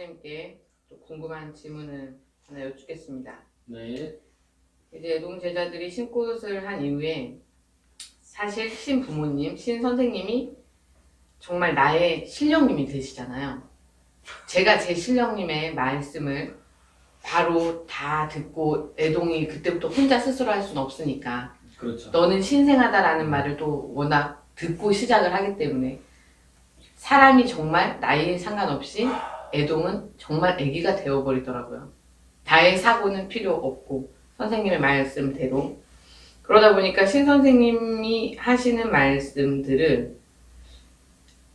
선생님께 또 궁금한 질문을 하나 여쭙겠습니다. 네. 이제 애동 제자들이 신꽃을 한 이후에 사실 신 부모님, 신 선생님이 정말 나의 신령님이 되시잖아요. 제가 제 신령님의 말씀을 바로 다 듣고 애동이 그때부터 혼자 스스로 할 수는 없으니까 그렇죠. 너는 신생하다라는 말을 또 워낙 듣고 시작을 하기 때문에 사람이 정말 나이에 상관없이 애동은 정말 아기가 되어버리더라고요. 다의 사고는 필요 없고 선생님의 말씀대로 그러다 보니까 신 선생님이 하시는 말씀들을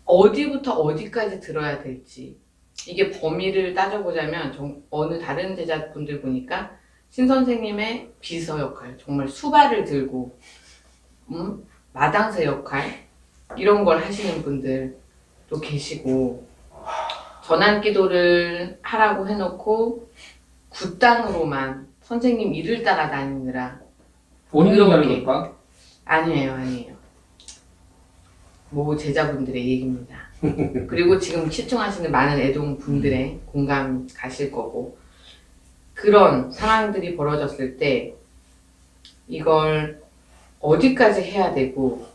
어디부터 어디까지 들어야 될지 이게 범위를 따져보자면 어느 다른 제자분들 보니까 신 선생님의 비서 역할, 정말 수발을 들고 마당새 역할 이런 걸 하시는 분들도 계시고 전환기도를 하라고 해놓고 굿당으로만 선생님 일을 따라다니느라 본인이 그렇게. 하는 것과 아니에요. 모 제자분들의 얘기입니다. 그리고 지금 시청하시는 많은 애동 분들의 공감 가실 거고 그런 상황들이 벌어졌을 때 이걸 어디까지 해야 되고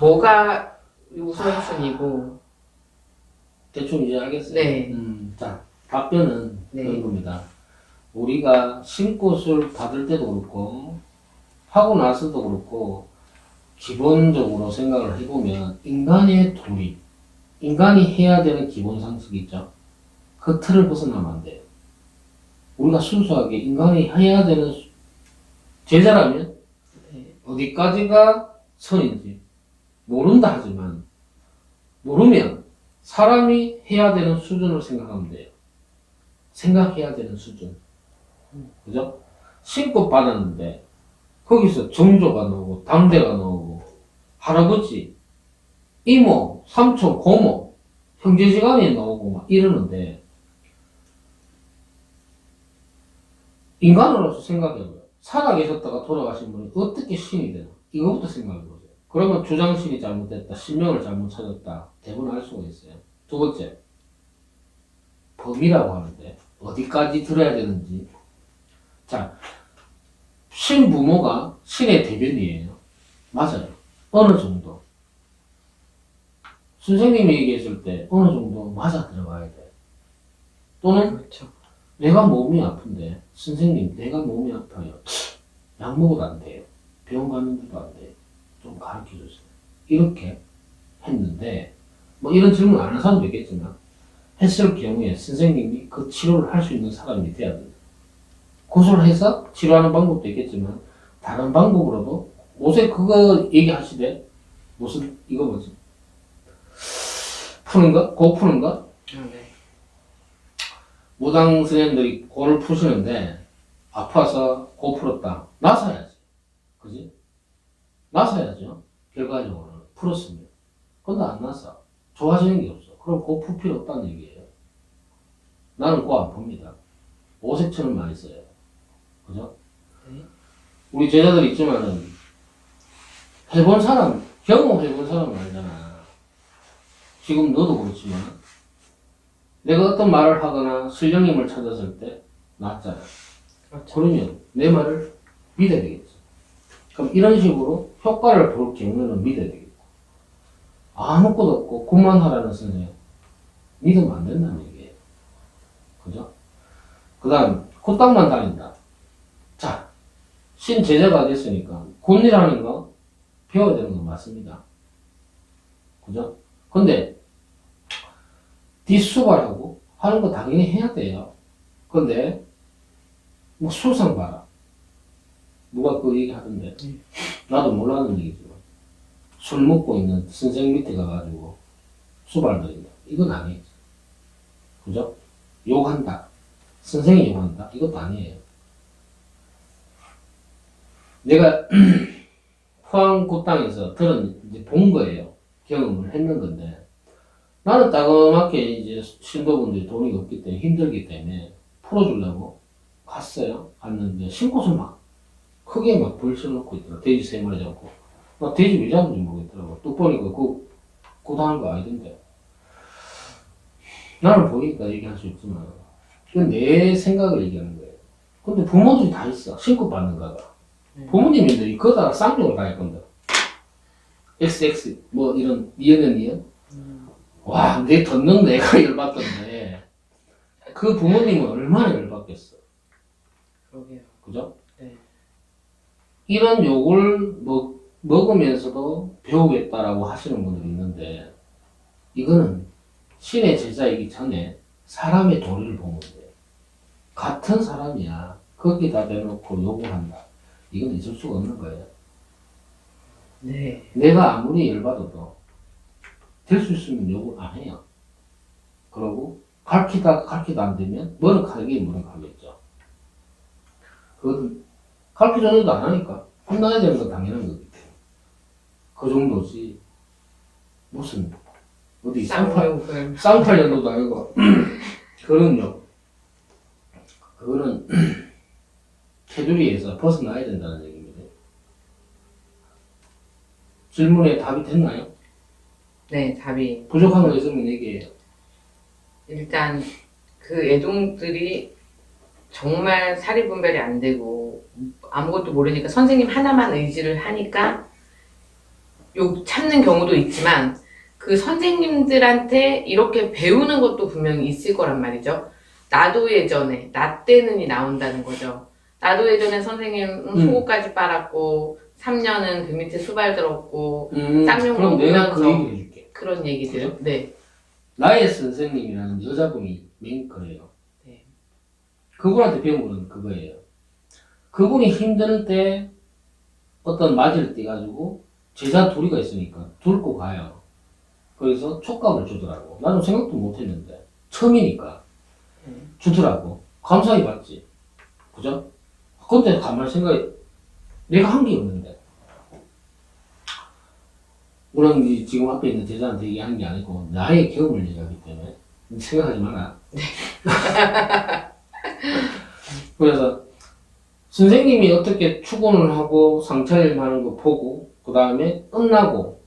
뭐가 우선순위고 대충 이제 알겠어요. 네. 자, 답변은 네. 그런 겁니다. 우리가 신꽃을 받을 때도 그렇고 하고 나서도 그렇고 기본적으로 생각을 해보면 인간의 도리, 인간이 해야 되는 기본 상식이 있죠. 그 틀을 벗어나면 안 돼요. 우리가 순수하게 인간이 해야 되는 제자라면 네. 어디까지가 선인지 모른다 하지만 모르면 사람이 해야 되는 수준을 생각하면 돼요. 생각해야 되는 수준. 그죠? 신고 받았는데 거기서 정조가 나오고 당대가 나오고 할아버지, 이모, 삼촌, 고모, 형제지간이 나오고 막 이러는데 인간으로서 생각해봐요. 살아계셨다가 돌아가신 분이 어떻게 신이 되나? 이거부터 생각해보세요. 그러면 주장신이 잘못됐다, 신명을 잘못 찾았다, 대부분 알 수가 있어요. 두 번째, 범위라고 하는데 어디까지 들어야 되는지. 자, 신부모가 신의 대변이에요. 맞아요. 어느 정도. 선생님이 얘기했을 때 어느 정도 맞아 들어가야 돼. 또는 그렇죠. 내가 몸이 아픈데 선생님 내가 몸이 아파요. 약 먹어도 안 돼요. 병원 갔는데도 안 돼요. 좀 가르쳐 주세요. 이렇게 했는데 뭐 이런 질문 안 하는 사람도 있겠지만 했을 경우에 선생님이 그 치료를 할 수 있는 사람이 돼야 된다. 고소를 해서 치료하는 방법도 있겠지만 다른 방법으로도 요새 그거 얘기하시대. 무슨 이거 뭐지? 푸는 거? 고 푸는 거? 네. 무당 선생님들이 고를 푸시는데 아파서 고 풀었다. 나서야지. 그지? 나서야죠. 결과적으로는 풀었으면. 근데 안 나서. 좋아지는 게 없어. 그럼 고 풀 필요 없다는 얘기예요. 나는 고 안 풉니다. 오색처럼 많이 써요. 그죠? 네. 우리 제자들 있지만은 해본 사람, 경험해본 사람은 알잖아. 지금 너도 그렇지만 내가 어떤 말을 하거나 신령님을 찾았을 때 낫잖아. 그렇죠. 그러면 내 말을 믿어야 되겠지. 그럼 이런 식으로 효과를 볼 경우는 믿어야 되겠고 아무것도 없고 굿만 하라는 선생님 믿으면 안 된다는 얘기예요. 그죠? 그 다음 굿당만 다닌다. 자, 신 제자가 됐으니까 굿이라는 거 배워야 되는 건 맞습니다. 그죠? 근데 뒷수발하고 하는 거 당연히 해야 돼요. 근데 뭐 수상 봐라. 누가 그 얘기 하던데 나도 몰라는 얘기지만 술 먹고 있는 선생 밑에 가가지고 수발 들인다. 이건 아니에요. 그죠? 욕한다. 선생이 욕한다. 이것도 아니에요. 내가 포항 굿당에서 이제 본 거예요. 경험을 했는 건데 나는 따끔하게 이제 신도분들이 돈이 없기 때문에 힘들기 때문에 풀어주려고 갔어요. 갔는데 신꽃을 막 크게 막 벌쳐놓고 있더라. 돼지 3마리 잡고 나 돼지 왜 잡은지 모르겠더라고. 또 보니까 그거 하는 거 아니던데 나는 보이니까 얘기할 수 있지만 이건 내 생각을 얘기하는 거예요. 근데 부모들이 다 있어. 신고받는 거가. 부모님인데 그거다가 쌍욕을 다 할 건데. XX 뭐 이런 니은 와, 내 듣는 내가 열받던데 그 부모님은 얼마나 열받겠어. 그러게요. 그죠? 네. 이런 욕을 먹으면서도 배우겠다라고 하시는 분들이 있는데 이거는 신의 제자이기 전에 사람의 도리를 보면 돼. 같은 사람이야. 거기다 대놓고 욕을 한다. 이건 있을 수가 없는 거예요. 네. 내가 아무리 열받아도 될 수 있으면 욕을 안 해요. 그러고 가르치다 안 되면 뭐는 가르게 뭐는 가르겠죠. 그건 가르쳐줘도 안 하니까 혼나야 되는 건 당연한 거기 때문에 그 정도지. 무슨 어디 쌍욕을. 쌍팔년도도 아니고 그런 욕 그거는 테두리에서 벗어나야 된다는 얘기입니다. 질문에 답이 됐나요? 네, 답이. 부족한 거 있으면 얘기해요. 일단 그 애동들이 정말 사리분별이 안 되고 아무것도 모르니까 선생님 하나만 의지를 하니까 욕 참는 경우도 있지만 그 선생님들한테 이렇게 배우는 것도 분명히 있을 거란 말이죠. 나도 예전에, 나 때는이 나온다는 거죠. 나도 예전에 선생님 속옷까지 빨았고 3년은 그 밑에 수발 들었고 쌍욕 그럼 내가 그 먹으면서 얘기를 해줄게. 그런 얘기들. 그죠? 네. 나의 선생님이라는 여자분이 맹커예요. 네. 그분한테 배운 거는 그거예요. 그분이 힘들 때 어떤 맞이를 떼가지고 제자 둘이가 있으니까 둘고 가요. 그래서 촉감을 주더라고. 나는 생각도 못했는데 처음이니까 주더라고. 감사히 받지. 그죠? 근데 가만히 생각해 내가 한 게 없는데 물론 지금 앞에 있는 제자한테 얘기하는 게 아니고 나의 경험을 얘기하기 때문에 생각하지 마라. 그래서 선생님이 어떻게 출근을 하고 상차림 하는 거 보고 그 다음에 끝나고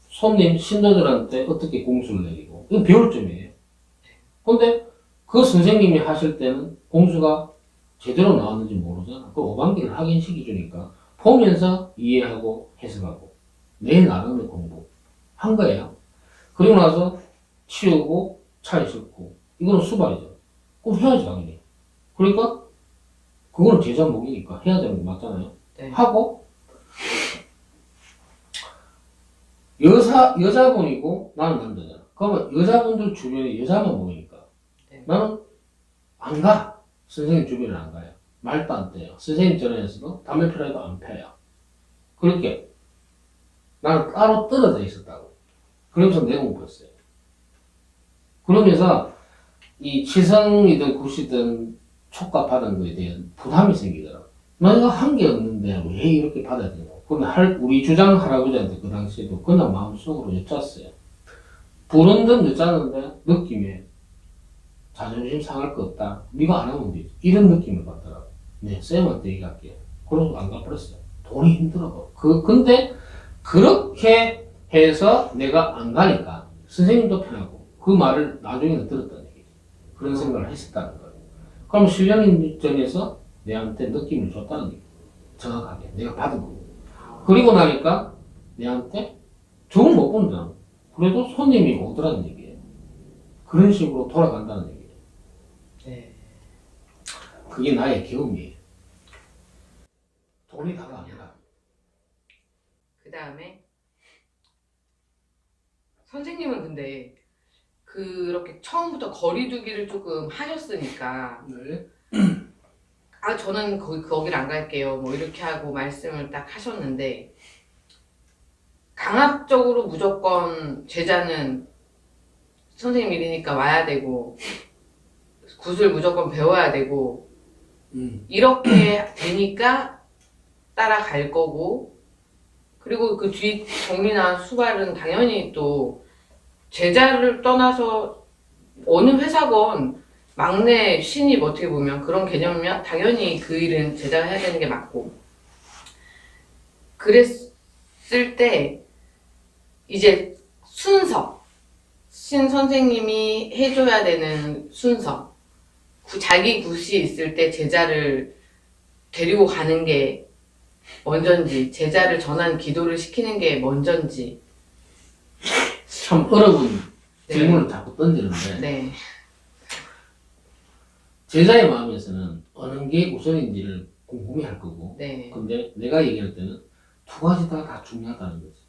손님 신도들한테 어떻게 공수를 내리고 이거 배울 점이에요. 근데 그 선생님이 하실 때는 공수가 제대로 나왔는지 모르잖아. 그 오반기를 확인시켜 주니까 보면서 이해하고 해석하고 내 나름의 공부 한 거예요. 그리고 나서 치우고 차에 싣고 이거는 수발이죠. 그럼 해야지 당연히. 그러니까 그거는 제자 목이니까 해야 되는 거 맞잖아요. 네. 하고 여자분이고 나는 남자잖아. 그러면 여자분들 주변에 여자만 모이니까 네. 나는 안 가. 선생님 주변에 안 가요. 말도 안 돼요. 선생님 전에서도 담배 피라도 안 펴요. 그렇게 나는 따로 떨어져 있었다고. 그러면서 내가 공부했어요. 그러면서 이 치성이든 굿이든 촉각 받은 거에 대한 부담이 생기더라고. 내가 한 게 없는데 왜 이렇게 받아야 되냐고. 근데 우리 주장 할아버지한테 그 당시에도 그냥 마음속으로 여쭸어요. 부른 듯 여쭸는데 느낌에 자존심 상할 거 없다. 네가 안 하면 되지. 이런 느낌을 받더라고. 네, 쌤한테 얘기할게요. 그래서 안 가버렸어요. 돈이 힘들어. 근데 그렇게 해서 내가 안 가니까 선생님도 편하고 그 말을 나중에는 들었다는 얘기죠. 그런 생각을 했었다는 거예요. 그럼 실력인전에서 내한테 느낌을 줬다는 얘기죠. 정확하게 내가 받은 거고. 그리고 나니까 내한테 적응 못 본다. 그래도 손님이 오더라는 얘기예요. 그런 식으로 돌아간다는 얘기예요. 네. 그게 나의 경험이에요. 돈이 다가 아니라. 그 다음에 선생님은 근데 그렇게 처음부터 거리두기를 조금 하셨으니까 네. 아 저는 거기를 안 갈게요 뭐 이렇게 하고 말씀을 딱 하셨는데 강압적으로 무조건 제자는 선생님 일이니까 와야 되고 굿을 무조건 배워야 되고 이렇게 되니까 따라갈 거고 그리고 그 뒤 정리나 수발은 당연히 또 제자를 떠나서 어느 회사건 막내 신입 어떻게 보면 그런 개념이면 당연히 그 일은 제자가 해야 되는 게 맞고 그랬을 때 이제 신 선생님이 해줘야 되는 순서, 자기 굿이 있을 때 제자를 데리고 가는 게 먼저인지, 제자를 전환 기도를 시키는 게 먼저인지. 참 어려운 네. 질문을 자꾸 던지는데 네, 제자의 마음에서는 어느 게 우선인지를 궁금해할 거고 네, 근데 내가 얘기할 때는 두 가지 다 중요하다는 거지.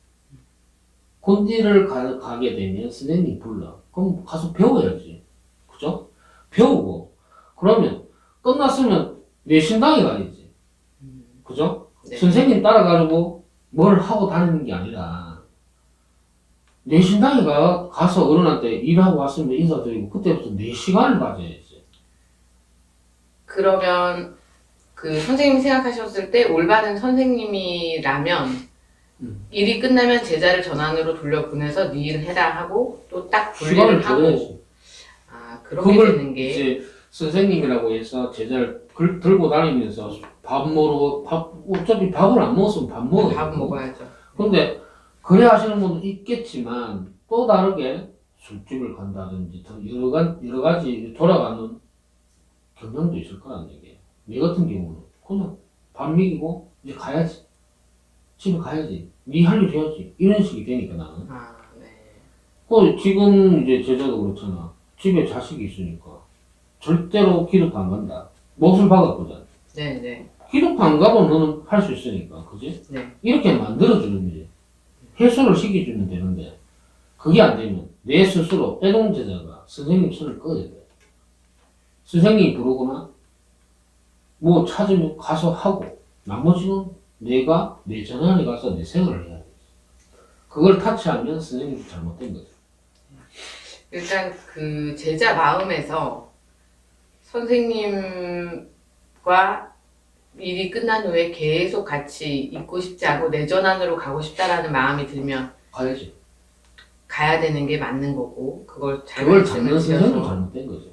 곤지를 가게 되면 선생님 불러. 그럼 가서 배워야지. 그죠? 배우고 그러면 끝났으면 내 신당에 가야지. 그죠? 네. 선생님 따라가지고 뭘 하고 다니는 게 아니라 내 신당에 가서 어른한테 일하고 왔으면 인사드리고 그때부터 내 시간을 가져야지. 그러면 그 선생님이 생각하셨을 때 올바른 선생님이라면 일이 끝나면 제자를 전환으로 돌려보내서 네 일을 해라 하고 또 딱 시간을 분리를 하고. 줘야지. 아, 그렇게 그걸 되는 게. 이제 선생님이라고 해서 제자를 들고 다니면서 어차피 밥을 안 먹었으면 밥 먹어야 밥 되고. 먹어야죠. 근데 그래 하시는 분도 있겠지만 또 다르게 술집을 간다든지 더 여러 가지 돌아가는 경향도 있을 거란 얘기예요. 내 같은 경우는 그냥 밥 먹이고 이제 가야지. 집에 가야지. 네 할 일 해야지. 이런 식이 되니까 나는. 아, 네. 지금 이제 제자도 그렇잖아. 집에 자식이 있으니까 절대로 기도도 안 간다. 몫을 박았거든. 네, 네, 기도도 안 가도 너는 할 수 있으니까, 그지? 네. 이렇게 만들어주는 거지. 해소를 시켜주면 되는데 그게 안 되면 내 스스로 애동 제자가 선생님 손을 꺼야 돼. 선생님이 부르거나 뭐 찾으면 가서 하고 나머지는 내가 내 전환에 가서 내 생활을 해야 돼. 그걸 타치하면 선생님이 잘못된 거죠. 일단 그 제자 마음에서 선생님과 일이 끝난 후에 계속 같이 있고 싶지 않고 내 전환으로 가고 싶다라는 마음이 들면 가야지. 가야 되는 게 맞는 거고, 그걸 잘 그걸 잡는 말씀을 선생님도 드려서. 잘못된 거죠.